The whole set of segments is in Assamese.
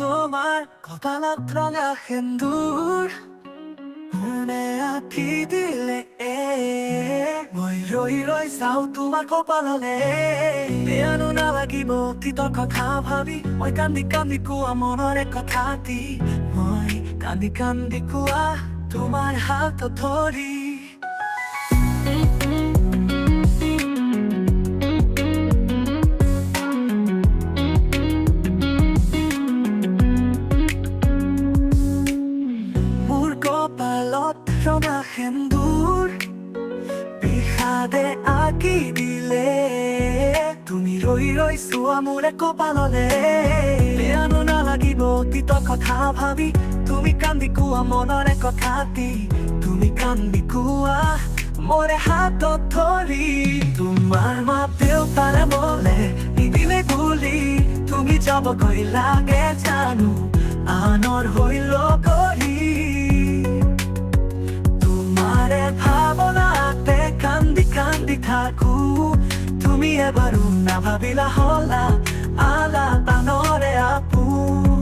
তোমাৰ কপালত ৰঙা সেন্দুৰ কোনে আঁকি দিলে মই ৰৈ ৰৈ চাওঁ তোমাৰ কপাললে বেয়ানো নালাগিব অতীতৰ কথা ভাবি মই কান্দি কান্দি কোৱা মনৰে কথা দি মই কান্দি কান্দি কোৱা তোমাৰ হাতত ধৰি ৰঙা সেন্দুৰ বিষাদে আঁকি দিলে তুমি ৰৈ ৰৈ চোৱা মোৰে কপাললে বেয়ানো নালাগিব অতীতৰ কথা ভাবি তুমি কান্দি কোৱা মনৰে কথা দি তুমি কান্দি কোৱা মোৰে হাতত ধৰি তোমাৰ মা দেউতাৰে মোলে নিদিলে বুলি তুমি যাবগৈ লাগে জানো আনৰ হৈ লগৰী ভাৱনাতে কান্দি কান্দি থাকো তুমি এবাৰো নাভাবিলা হলা আলা আনৰে আপোন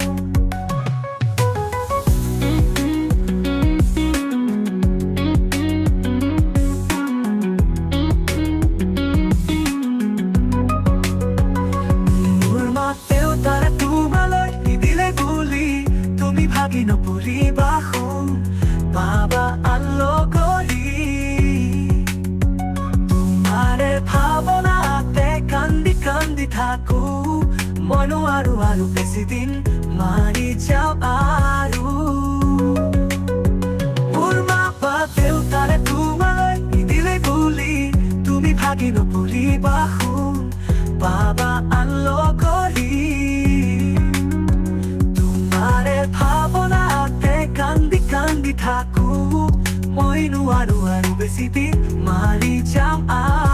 মোৰ মা দেউতাৰে তোমালৈ নিদিলে বুলি তুমি ভাগি নপৰিবা শুন বাবা আনলগৰী তোমাৰে ভাৱনাতে কান্দি কান্দি থাকো মই নোৱাৰো আৰু বেছি দিন মাৰি যাওঁ আৰু মোৰ মা বা দেউতাৰে তোমালৈ নিদিলে বুলি তুমি ভাগি নপৰিবা শুন বাবা আনলগৰী তোমাৰে ভাৱনাতে কান্দি কান্দি থাকো মই নোৱাৰো আৰু বেছি দিন মাৰি যাওঁ